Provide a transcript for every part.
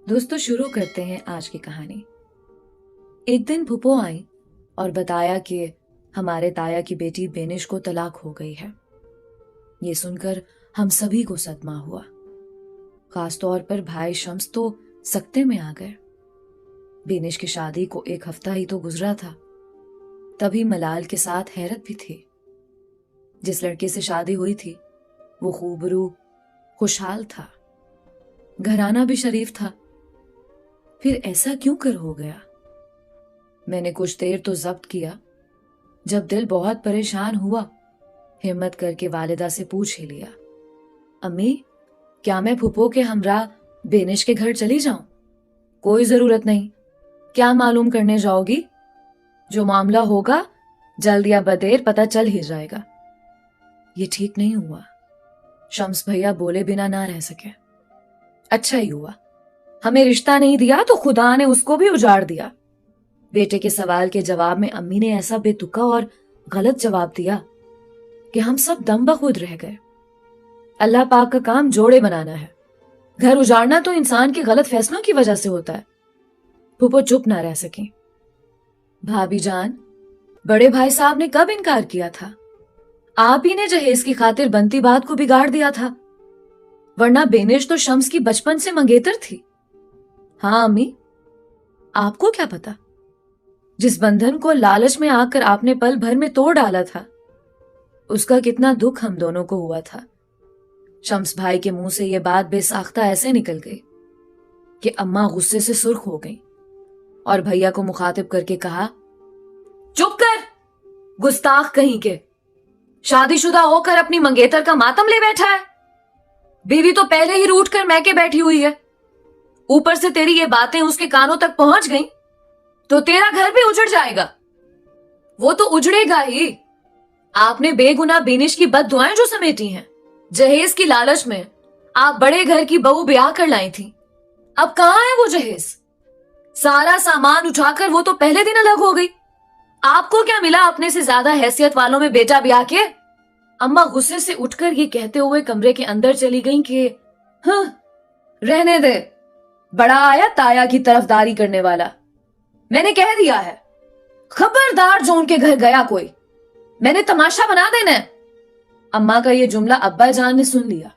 दोस्तों शुरू करते हैं आज की कहानी। एक दिन फूफो आई और बताया कि हमारे ताया की बेटी बेनिश को तलाक हो गई है। ये सुनकर हम सभी को सदमा हुआ। खास तौर पर भाई शम्स तो सकते में आ गए। बेनिश की शादी को एक हफ्ता ही तो गुजरा था, तभी मलाल के साथ हैरत भी थी। जिस लड़के से शादी हुई थी वो खूबरू खुशहाल था, घराना भी शरीफ था। फिर ऐसा क्यों कर हो गया? मैंने कुछ देर तो जब्त किया। जब दिल बहुत परेशान हुआ, हिम्मत करके वालिदा से पूछ ही लिया, अम्मी, क्या मैं फूफो के हमरा बेनिश के घर चली जाऊं? कोई जरूरत नहीं। क्या मालूम करने जाओगी? जो मामला होगा जल्द या बदेर पता चल ही जाएगा। ये ठीक नहीं हुआ। शम्स भैया बोले बिना ना रह सके। अच्छा ही हुआ, हमें रिश्ता नहीं दिया तो खुदा ने उसको भी उजाड़ दिया। बेटे के सवाल के जवाब में अम्मी ने ऐसा बेतुका और गलत जवाब दिया कि हम सब दम बखुद रह गए। अल्लाह पाक का काम जोड़े बनाना है। घर उजाड़ना तो इंसान के गलत फैसलों की वजह से होता है। फूफो चुप ना रह सकी। भाभी जान, बड़े भाई साहब ने कब इनकार किया था? आप ही ने जहेज की खातिर बनती बात को बिगाड़ दिया था, वरना बेनिश तो शम्स की बचपन से मंगेतर थी। हाँ अम्मी, आपको क्या पता? जिस बंधन को लालच में आकर आपने पल भर में तोड़ डाला था, उसका कितना दुख हम दोनों को हुआ था। शम्स भाई के मुंह से यह बात बेसाख्ता ऐसे निकल गई कि अम्मा गुस्से से सुर्ख हो गई और भैया को मुखातिब करके कहा, चुप कर, गुस्ताख कहीं के। शादीशुदा होकर अपनी मंगेतर का मातम ले बैठा है। बीवी तो पहले ही रूठ कर मैके बैठी हुई है, ऊपर से तेरी ये बातें उसके कानों तक पहुंच गईं तो तेरा घर भी उजड़ जाएगा। वो तो उजड़ेगा ही। आपने बेगुनाह बेनिश की बद्दुआएं जो समेटी हैं, जहेज की लालच में आप बड़े घर की बहू ब्याह कर लाई थी। अब कहां है वो जहेज? सारा सामान उठाकर वो तो पहले दिन अलग हो गई। आपको क्या मिला अपने से ज्यादा हैसियत वालों में बेटा ब्याह के? अम्मा गुस्से से उठकर ये कहते हुए कमरे के अंदर चली गईं कि हाँ, रहने दे, बड़ा आया ताया की तरफदारी करने वाला। मैंने कह दिया है, खबरदार जो उनके घर गया कोई, मैंने तमाशा बना देना है। अम्मा का ये जुमला अब्बा जान ने सुन लिया,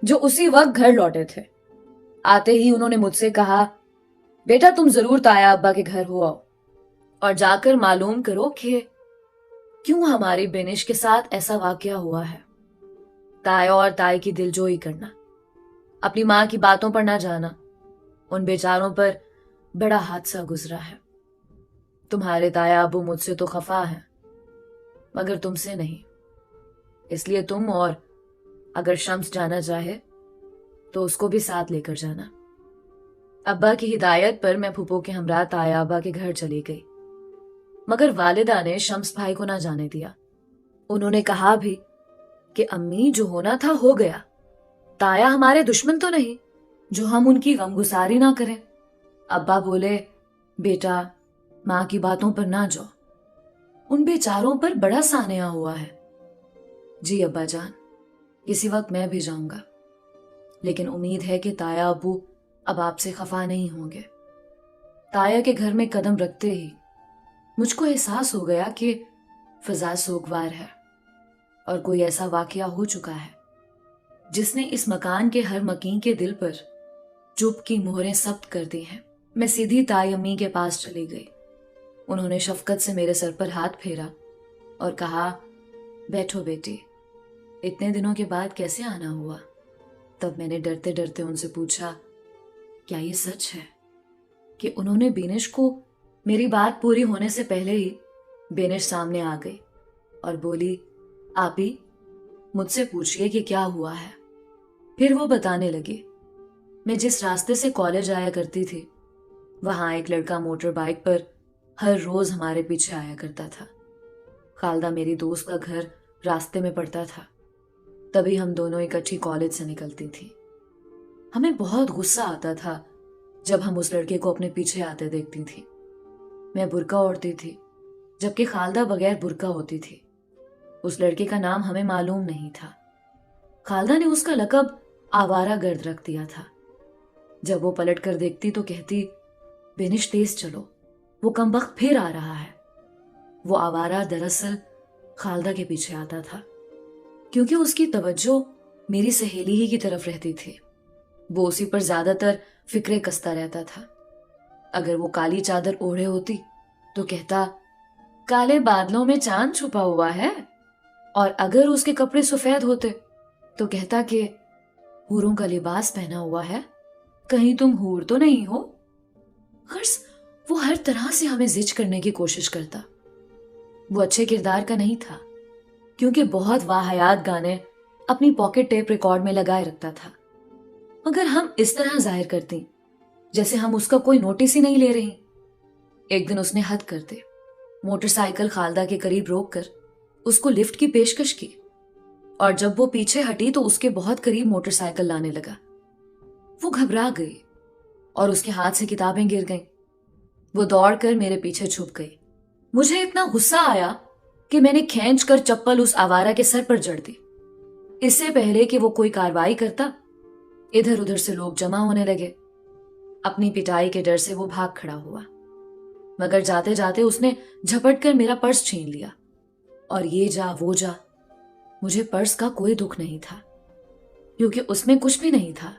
जो उसी वक्त घर लौटे थे। आते ही उन्होंने मुझसे कहा, बेटा तुम जरूर ताया अब्बा के घर हो आओ और जाकर मालूम करो कि क्यों हमारी बेनिश के साथ ऐसा वाकया हुआ है। ताया और ताई की दिलजोई करना, अपनी माँ की बातों पर ना जाना, उन बेचारों पर बड़ा हादसा गुजरा है। तुम्हारे ताया अबू मुझसे तो खफा हैं, मगर तुमसे नहीं। इसलिए तुम और अगर शम्स जाना चाहे तो उसको भी साथ लेकर जाना। अब्बा की हिदायत पर मैं फूफो के हमरा ताया अब्बा के घर चली गई, मगर वालिदा ने शम्स भाई को ना जाने दिया। उन्होंने कहा भी कि अम्मी, जो होना था हो गया। ताया हमारे दुश्मन तो नहीं जो हम उनकी गमगुसारी ना करें। अब्बा बोले, बेटा माँ की बातों पर ना जाओ, उन बेचारों पर बड़ा सान्या हुआ है। जी अब्बा जान, किसी वक्त मैं भी जाऊंगा, लेकिन उम्मीद है कि ताया अब्बू अब आपसे खफा नहीं होंगे। ताया के घर में कदम रखते ही मुझको एहसास हो गया कि फिजा सोगवार है और कोई ऐसा वाकया हो चुका है जिसने इस मकान के हर मकीन के दिल पर चुप की मोहरें सख्त कर दी हैं। मैं सीधी ताई अम्मी के पास चली गई। उन्होंने शफकत से मेरे सर पर हाथ फेरा और कहा, बैठो बेटी, इतने दिनों के बाद कैसे आना हुआ? तब मैंने डरते डरते उनसे पूछा, क्या ये सच है कि उन्होंने बेनिश को? मेरी बात पूरी होने से पहले ही बेनिश सामने आ गई और बोली, आपी, मुझसे पूछिए कि क्या हुआ है। फिर वो बताने लगी, मैं जिस रास्ते से कॉलेज आया करती थी, वहां एक लड़का मोटर बाइक पर हर रोज हमारे पीछे आया करता था। खालदा मेरी दोस्त का घर रास्ते में पड़ता था, तभी हम दोनों इकट्ठी कॉलेज से निकलती थी। हमें बहुत गुस्सा आता था जब हम उस लड़के को अपने पीछे आते देखती थी। मैं बुर्का ओढ़ती थी, जबकि खालदा बगैर बुर्का होती थी। उस लड़के का नाम हमें मालूम नहीं था। खालदा ने उसका लकब आवारा गर्द रख दिया था। जब वो पलट कर देखती तो कहती, बेनिश तेज चलो, वो कमबख्त फिर आ रहा है। वो आवारा दरअसल खालदा के पीछे आता था, क्योंकि उसकी तवज्जो मेरी सहेली ही की तरफ रहती थी। वो उसी पर ज्यादातर फिक्रे कसता रहता था। अगर वो काली चादर ओढ़े होती तो कहता, काले बादलों में चांद छुपा हुआ है, और अगर उसके कपड़े सफेद होते तो कहता कि हूरों का लिबास पहना हुआ है, कहीं तुम हूर तो नहीं हो। गर्स वो हर तरह से हमें जिज करने की कोशिश करता। वो अच्छे किरदार का नहीं था, क्योंकि बहुत वाहियात गाने अपनी पॉकेट टेप रिकॉर्ड में लगाए रखता था, मगर हम इस तरह जाहिर करती जैसे हम उसका कोई नोटिस ही नहीं ले रही। एक दिन उसने हद कर दी, मोटरसाइकिल खालदा के करीब रोककर उसको लिफ्ट की पेशकश की, और जब वो पीछे हटी तो उसके बहुत करीब मोटरसाइकिल लाने लगा। वो घबरा गई और उसके हाथ से किताबें गिर गईं। वो दौड़कर मेरे पीछे छुप गई। मुझे इतना गुस्सा आया कि मैंने खींचकर चप्पल उस आवारा के सर पर जड़ दी। इससे पहले कि वो कोई कार्रवाई करता, इधर उधर से लोग जमा होने लगे। अपनी पिटाई के डर से वो भाग खड़ा हुआ, मगर जाते जाते उसने झपट कर मेरा पर्स छीन लिया। और ये जा वो जा, मुझे पर्स का कोई दुख नहीं था, क्योंकि उसमें कुछ भी नहीं था।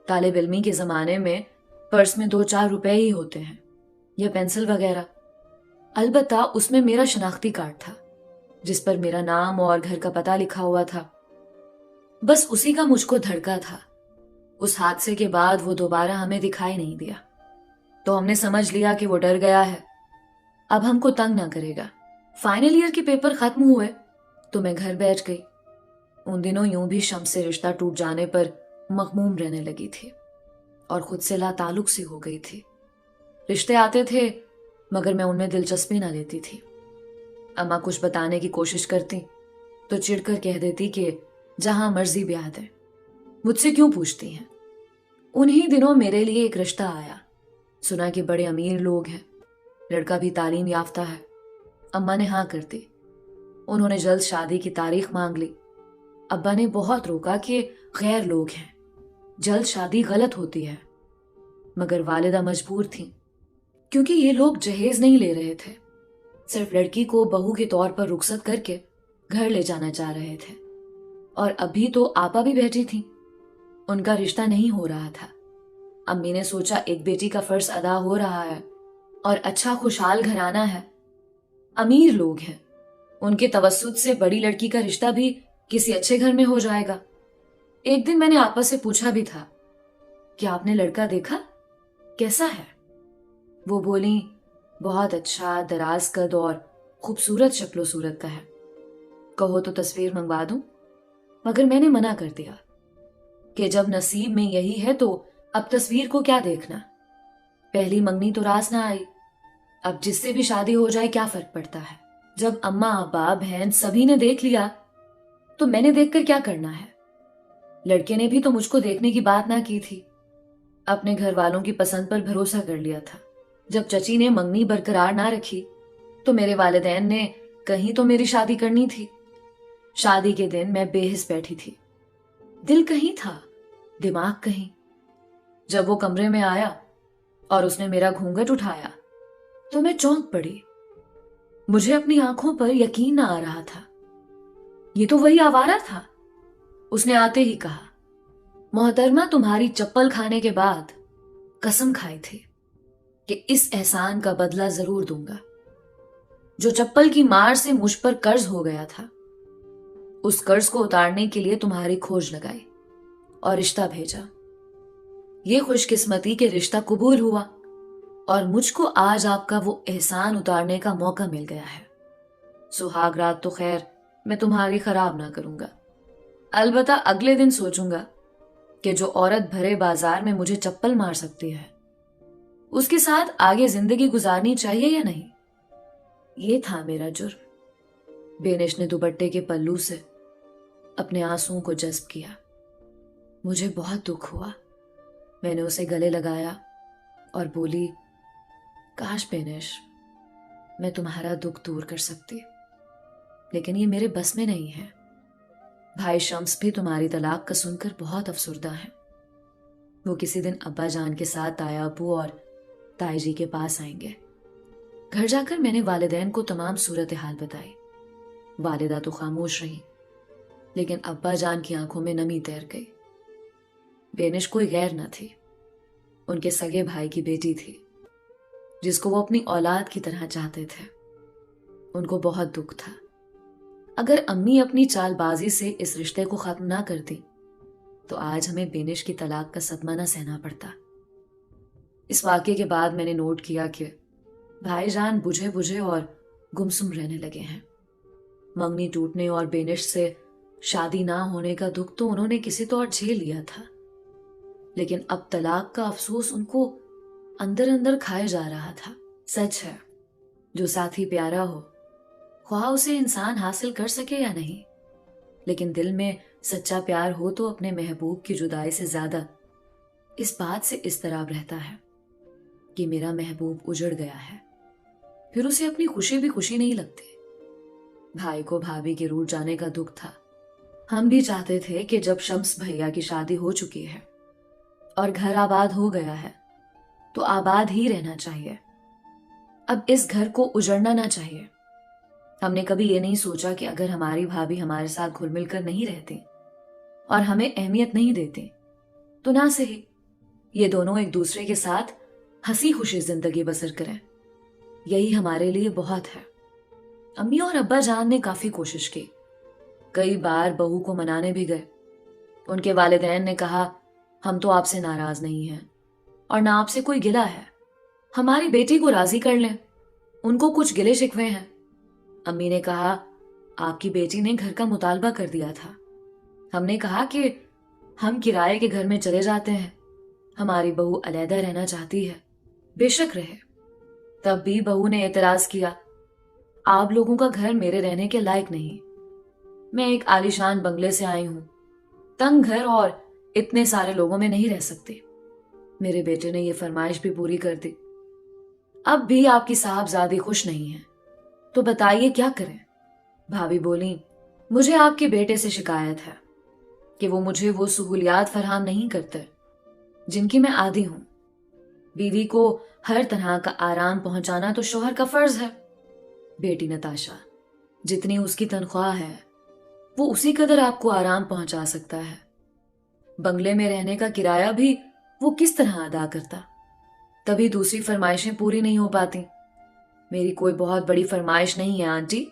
तालिब इल्मी के जमाने में पर्स में 2-4 रुपए ही होते हैं, या पेंसिल वगैरह। अलबत्ता उसमें मेरा शनाख्ती कार्ड था, जिस पर मेरा नाम और घर का पता लिखा हुआ था। बस उसी का मुझको धड़का था। उस हादसे के बाद वो दोबारा हमें दिखाई नहीं दिया, तो हमने समझ लिया कि वो डर गया है, अब हमको तंग ना करेगा। फाइनल ईयर के पेपर खत्म हुए तो मैं घर बैठ गई। उन दिनों यूं भी शम्स से रिश्ता टूट जाने पर मखमूम रहने लगी थी और खुद से ला ताल्लुक सी हो गई थी। रिश्ते आते थे, मगर मैं उनमें दिलचस्पी ना लेती थी। अम्मा कुछ बताने की कोशिश करती तो चिढ़कर कह देती कि जहां मर्जी ब्याह दे, मुझसे क्यों पूछती हैं। उन्हीं दिनों मेरे लिए एक रिश्ता आया। सुना कि बड़े अमीर लोग हैं, लड़का भी तालीम याफ्ता है। अम्मा ने हाँ कर दी। उन्होंने जल्द शादी की तारीख मांग ली। अब्बा ने बहुत रोका कि गैर लोग हैं, जल्द शादी गलत होती है, मगर वालिदा मजबूर थी, क्योंकि ये लोग जहेज नहीं ले रहे थे, सिर्फ लड़की को बहू के तौर पर रुखसत करके घर ले जाना चाह रहे थे। और अभी तो आपा भी बैठी थी, उनका रिश्ता नहीं हो रहा था। अम्मी ने सोचा एक बेटी का फर्ज अदा हो रहा है और अच्छा खुशहाल घराना है, अमीर लोग हैं, उनके तवस्सुत से बड़ी लड़की का रिश्ता भी किसी अच्छे घर में हो जाएगा। एक दिन मैंने आपा से पूछा भी था कि आपने लड़का देखा, कैसा है? वो बोली, बहुत अच्छा, दराज कद और खूबसूरत शक्लो सूरत का है, कहो तो तस्वीर मंगवा दूं। मगर मैंने मना कर दिया कि जब नसीब में यही है तो अब तस्वीर को क्या देखना, पहली मंगनी तो रास ना आई, अब जिससे भी शादी हो जाए क्या फर्क पड़ता है। जब अम्मा अब्बा बहन सभी ने देख लिया तो मैंने देखकर क्या करना है। लड़के ने भी तो मुझको देखने की बात ना की थी, अपने घर वालों की पसंद पर भरोसा कर लिया था। जब चची ने मंगनी बरकरार ना रखी तो मेरे वालिदैन ने कहीं तो मेरी शादी करनी थी। शादी के दिन मैं बेहिस बैठी थी, दिल कहीं था, दिमाग कहीं। जब वो कमरे में आया और उसने मेरा घूंघट उठाया तो मैं चौंक पड़ी। मुझे अपनी आंखों पर यकीन ना आ रहा था। ये तो वही आवारा था। उसने आते ही कहा, मोहतरमा, तुम्हारी चप्पल खाने के बाद कसम खाई थी कि इस एहसान का बदला जरूर दूंगा। जो चप्पल की मार से मुझ पर कर्ज हो गया था, उस कर्ज को उतारने के लिए तुम्हारी खोज लगाई और रिश्ता भेजा। ये खुशकिस्मती के रिश्ता कबूल हुआ और मुझको आज आपका वो एहसान उतारने का मौका मिल गया है। सुहाग रात तो खैर मैं तुम्हारी खराब ना करूंगा, अलबत्ता अगले दिन सोचूंगा कि जो औरत भरे बाजार में मुझे चप्पल मार सकती है, उसके साथ आगे जिंदगी गुजारनी चाहिए या नहीं। ये था मेरा जुर्म। बेनिश ने दुपट्टे के पल्लू से अपने आंसुओं को जज्ब किया। मुझे बहुत दुख हुआ। मैंने उसे गले लगाया और बोली, काश बेनिश मैं तुम्हारा दुख दूर कर सकती, लेकिन ये मेरे बस में नहीं है। भाई शम्स भी तुम्हारी तलाक का सुनकर बहुत अफसुर्दा है। وہ کسی دن ابا جان کے ساتھ تایا ابو اور تائی جی کے پاس آئیں گے۔ گھر جا کر میں نے والدین کو تمام صورتحال بتائی۔ والدہ تو خاموش رہی، لیکن ابا جان کی آنکھوں میں نمی تیر گئی۔ بینش کوئی غیر نہ تھی، ان کے سگے بھائی کی بیٹی تھی، جس کو وہ اپنی اولاد کی طرح چاہتے تھے۔ ان کو بہت دکھ تھا۔ اگر امی اپنی چال بازی سے اس رشتے کو ختم نہ کرتی تو آج ہمیں بینش کی طلاق کا صدمہ نہ سہنا پڑتا۔ اس واقعے کے بعد میں نے نوٹ کیا کہ بھائی جان بجھے بجھے اور گمسم رہنے لگے ہیں۔ منگنی ٹوٹنے اور بینش سے شادی نہ ہونے کا دکھ تو انہوں نے کسی طور جھیل لیا تھا، لیکن اب طلاق کا افسوس ان کو اندر اندر کھائے جا رہا تھا۔ سچ ہے، جو ساتھی پیارا ہو، خواہ اسے انسان حاصل کر سکے یا نہیں، لیکن دل میں سچا پیار ہو تو اپنے محبوب کی جدائی سے زیادہ اس بات سے اضطراب رہتا ہے کہ میرا محبوب اجڑ گیا ہے، پھر اسے اپنی خوشی بھی خوشی نہیں لگتی۔ بھائی کو بھابھی کے روٹ جانے کا دکھ تھا۔ ہم بھی چاہتے تھے کہ جب شمس بھیا کی شادی ہو چکی ہے اور گھر آباد ہو گیا ہے تو آباد ہی رہنا چاہیے، اب اس گھر کو اجڑنا نہ چاہیے۔ ہم نے کبھی یہ نہیں سوچا کہ اگر ہماری بھابھی ہمارے ساتھ گھل مل کر نہیں رہتی اور ہمیں اہمیت نہیں دیتی تو نہ صحیح، یہ دونوں ایک دوسرے کے ساتھ ہنسی خوشی زندگی بسر کریں، یہی ہمارے لیے بہت ہے۔ امی اور ابا جان نے کافی کوشش کی، کئی بار بہو کو منانے بھی گئے۔ ان کے والدین نے کہا ہم تو آپ سے ناراض نہیں ہیں اور نہ آپ سے کوئی گلہ ہے، ہماری بیٹی کو راضی کر لیں، ان کو کچھ گلے شکوے ہیں۔ امی نے کہا آپ کی بیٹی نے گھر کا مطالبہ کر دیا تھا۔ ہم نے کہا کہ ہم کرائے کے گھر میں چلے جاتے ہیں، ہماری بہو علیحدہ رہنا چاہتی ہے، بے شک رہے۔ تب بھی بہو نے اعتراض کیا آپ لوگوں کا گھر میرے رہنے کے لائق نہیں، میں ایک عالیشان بنگلے سے آئی ہوں، تنگ گھر اور اتنے سارے لوگوں میں نہیں رہ سکتی۔ میرے بیٹے نے یہ فرمائش بھی پوری کر دی۔ اب بھی آپ کی صاحبزادی خوش نہیں ہے تو بتائیے کیا کریں؟ بھابھی بولی مجھے آپ کے بیٹے سے شکایت ہے کہ وہ مجھے وہ سہولیات فراہم نہیں کرتے جن کی میں عادی ہوں۔ بیوی کو ہر طرح کا آرام پہنچانا تو شوہر کا فرض ہے۔ بیٹی نتاشا، جتنی اس کی تنخواہ ہے وہ اسی قدر آپ کو آرام پہنچا سکتا ہے۔ بنگلے میں رہنے کا کرایہ بھی وہ کس طرح ادا کرتا؟ تبھی دوسری فرمائشیں پوری نہیں ہو پاتی۔ میری کوئی بہت بڑی فرمائش نہیں ہے آنٹی،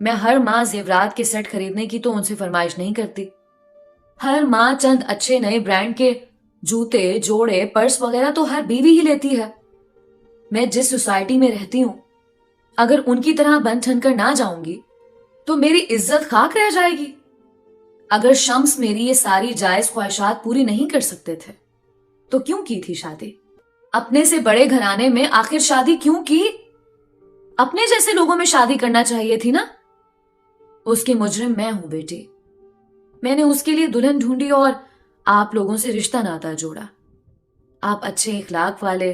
میں ہر ماہ زیورات کے سیٹ خریدنے کی تو ان سے فرمائش نہیں کرتی۔ ہر ماہ چند اچھے نئے برانڈ کے جوتے، جوڑے، پرس وغیرہ تو ہر بیوی ہی لیتی ہے۔ میں جس سوسائٹی میں رہتی ہوں اگر ان کی طرح بن ٹھن کر نہ جاؤں گی تو میری عزت خاک رہ جائے گی۔ اگر شمس میری یہ ساری جائز خواہشات پوری نہیں کر سکتے تھے تو کیوں کی تھی شادی؟ اپنے سے بڑے گھرانے میں آخر شادی کیوں کی؟ اپنے جیسے لوگوں میں شادی کرنا چاہیے تھی نا۔ اس کی مجرم میں ہوں بیٹی، میں نے اس کے لیے دلہن ڈھونڈی اور آپ لوگوں سے رشتہ ناتا جوڑا۔ آپ اچھے اخلاق والے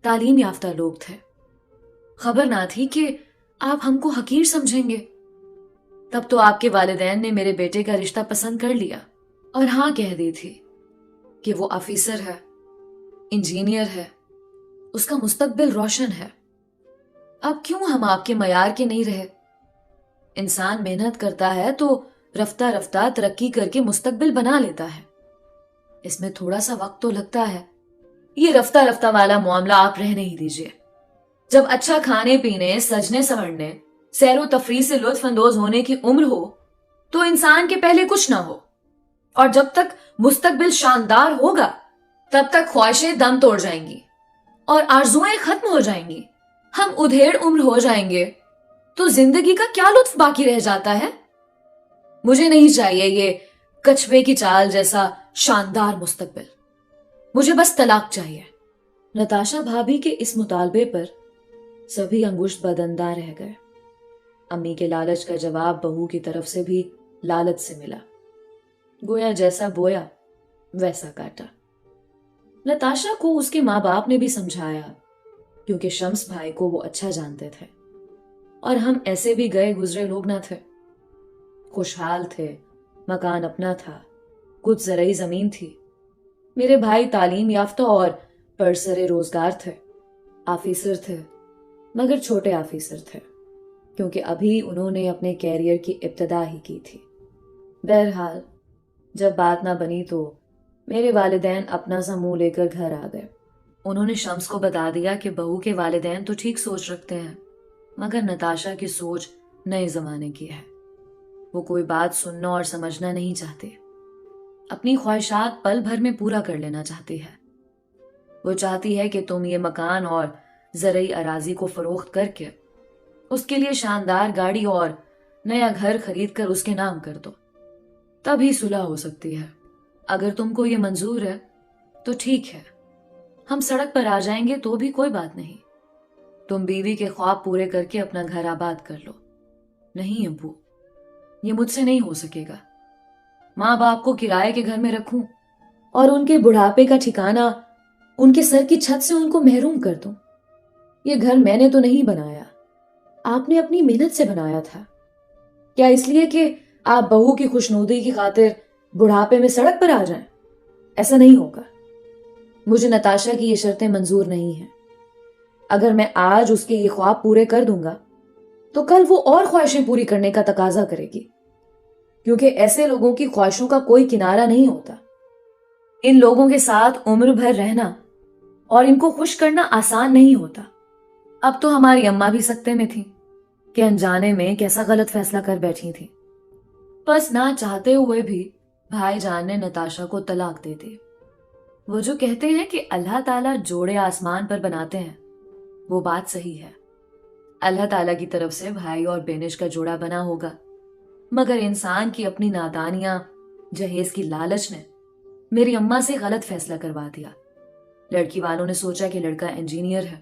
تعلیم یافتہ لوگ تھے، خبر نہ تھی کہ آپ ہم کو حقیر سمجھیں گے۔ تب تو آپ کے والدین نے میرے بیٹے کا رشتہ پسند کر لیا اور ہاں کہہ دی تھی کہ وہ آفیسر ہے، انجینئر ہے، اس کا مستقبل روشن ہے۔ اب کیوں ہم آپ کے معیار کے نہیں رہے؟ انسان محنت کرتا ہے تو رفتہ رفتہ ترقی کر کے مستقبل بنا لیتا ہے، اس میں تھوڑا سا وقت تو لگتا ہے۔ یہ رفتہ رفتہ والا معاملہ آپ رہنے ہی دیجیے۔ جب اچھا کھانے پینے، سجنے سنورنے، سیر و تفریح سے لطف اندوز ہونے کی عمر ہو تو انسان کے پہلے کچھ نہ ہو، اور جب تک مستقبل شاندار ہوگا تب تک خواہشیں دم توڑ جائیں گی اور آرزوئیں ختم ہو جائیں گی۔ ہم ادھیڑ عمر ہو جائیں گے تو زندگی کا کیا لطف باقی رہ جاتا ہے؟ مجھے نہیں چاہیے یہ کچھوے کی چال جیسا شاندار مستقبل، مجھے بس طلاق چاہیے۔ نتاشا بھابھی کے اس مطالبے پر سبھی انگشت بدندہ رہ گئے۔ امی کے لالچ کا جواب بہو کی طرف سے بھی لالچ سے ملا، گویا جیسا بویا ویسا کاٹا۔ نتاشا کو اس کے ماں باپ نے بھی سمجھایا کیونکہ شمس بھائی کو وہ اچھا جانتے تھے اور ہم ایسے بھی گئے گزرے لوگ نہ تھے، خوشحال تھے، مکان اپنا تھا، کچھ زرعی زمین تھی، میرے بھائی تعلیم یافتہ اور پرسر روزگار تھے، آفیسر تھے، مگر چھوٹے آفیسر تھے، کیونکہ ابھی انہوں نے اپنے کیریئر کی ابتدا ہی کی تھی۔ بہرحال جب بات نہ بنی تو میرے والدین اپنا سا منہ لے کر گھر آ گئے۔ انہوں نے شمس کو بتا دیا کہ بہو کے والدین تو ٹھیک سوچ رکھتے ہیں، مگر نتاشا کی سوچ نئے زمانے کی ہے۔ وہ کوئی بات سننا اور سمجھنا نہیں چاہتے، اپنی خواہشات پل بھر میں پورا کر لینا چاہتی ہے۔ وہ چاہتی ہے کہ تم یہ مکان اور زرعی اراضی کو فروخت کر کے اس کے لیے شاندار گاڑی اور نیا گھر خرید کر اس کے نام کر دو، تبھی صلح ہو سکتی ہے۔ اگر تم کو یہ منظور ہے تو ٹھیک ہے، ہم سڑک پر آ جائیں گے تو بھی کوئی بات نہیں، تم بیوی کے خواب پورے کر کے اپنا گھر آباد کر لو۔ نہیں ابو، یہ مجھ سے نہیں ہو سکے گا۔ ماں باپ کو کرائے کے گھر میں رکھوں اور ان کے بڑھاپے کا ٹھکانہ ان کے سر کی چھت سے ان کو محروم کر دوں؟ یہ گھر میں نے تو نہیں بنایا، آپ نے اپنی محنت سے بنایا تھا۔ کیا اس لیے کہ آپ بہو کی خوشنودی کی خاطر بڑھاپے میں سڑک پر آ جائیں؟ ایسا نہیں ہوگا۔ مجھے نتاشا کی یہ شرطیں منظور نہیں ہیں۔ اگر میں آج اس کے یہ خواب پورے کر دوں گا تو کل وہ اور خواہشیں پوری کرنے کا تقاضا کرے گی، کیونکہ ایسے لوگوں کی خواہشوں کا کوئی کنارہ نہیں ہوتا۔ ان لوگوں کے ساتھ عمر بھر رہنا اور ان کو خوش کرنا آسان نہیں ہوتا۔ اب تو ہماری اماں بھی سکتے میں تھی کہ انجانے میں کیسا غلط فیصلہ کر بیٹھی تھی۔ بس نہ چاہتے ہوئے بھی بھائی جان نے نتاشا کو طلاق دے دی۔ وہ جو کہتے ہیں کہ اللہ تعالیٰ جوڑے آسمان پر بناتے ہیں، وہ بات صحیح ہے۔ اللہ تعالیٰ کی طرف سے بھائی اور بینش کا جوڑا بنا ہوگا، مگر انسان کی اپنی نادانیاں، جہیز کی لالچ نے میری اماں سے غلط فیصلہ کروا دیا۔ لڑکی والوں نے سوچا کہ لڑکا انجینئر ہے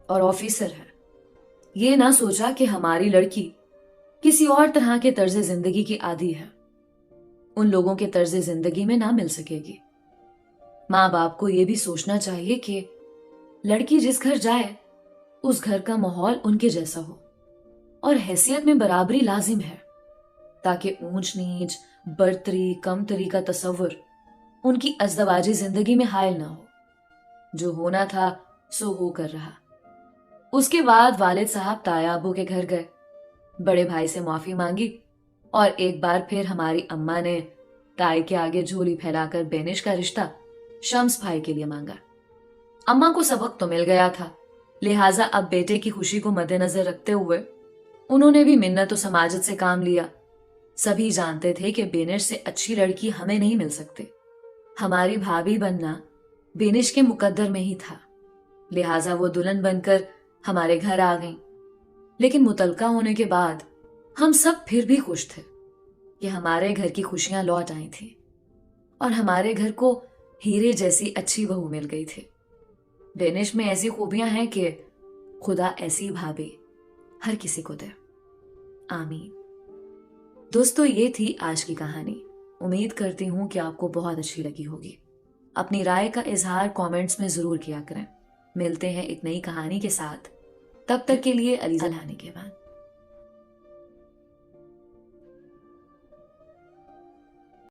اور آفیسر ہے، یہ نہ سوچا کہ ہماری لڑکی کسی اور طرح کے طرز زندگی کی عادی ہے، ان لوگوں کے طرز زندگی میں نہ مل سکے گی۔ ماں باپ کو یہ بھی سوچنا چاہیے کہ لڑکی جس گھر جائے اس گھر کا ماحول ان کے جیسا ہو اور حیثیت میں برابری لازم ہے، تاکہ اونچ نیچ، برتری، کمتری کا تصور ان کی ازدواجی زندگی میں حائل نہ ہو۔ جو ہونا تھا سو ہو کر رہا۔ اس کے بعد والد صاحب تایا ابو کے گھر گئے، بڑے بھائی سے معافی مانگی اور ایک بار پھر ہماری اماں نے تائی کے آگے جھولی پھیلا کر بینش کا رشتہ شمس بھائی کے لیے مانگا۔ اماں کو سبق تو مل گیا تھا، لہٰذا اب بیٹے کی خوشی کو مد نظر رکھتے ہوئے انہوں نے بھی منت و سماجت سے کام لیا۔ سبھی جانتے تھے کہ بینش سے اچھی لڑکی ہمیں نہیں مل سکتے، ہماری بھابھی بننا بینش کے مقدر میں ہی تھا، لہٰذا وہ دلہن بن کر ہمارے گھر آ گئیں۔ لیکن متعلقہ ہونے کے بعد ہم سب پھر بھی خوش تھے کہ ہمارے گھر کی خوشیاں لوٹ آئی تھیں اور ہمارے گھر کو ہیرے جیسی اچھی بہو مل گئی تھی۔ بینش میں ایسی خوبیاں ہیں کہ خدا ایسی بھابھی ہر کسی کو دے، آمین۔ دوستو، یہ تھی آج کی کہانی۔ امید کرتی ہوں کہ آپ کو بہت اچھی لگی ہوگی۔ اپنی رائے کا اظہار کامنٹس میں ضرور کیا کریں۔ ملتے ہیں ایک نئی کہانی کے ساتھ، تب تک کے لیے علیزہ لانے کے بعد۔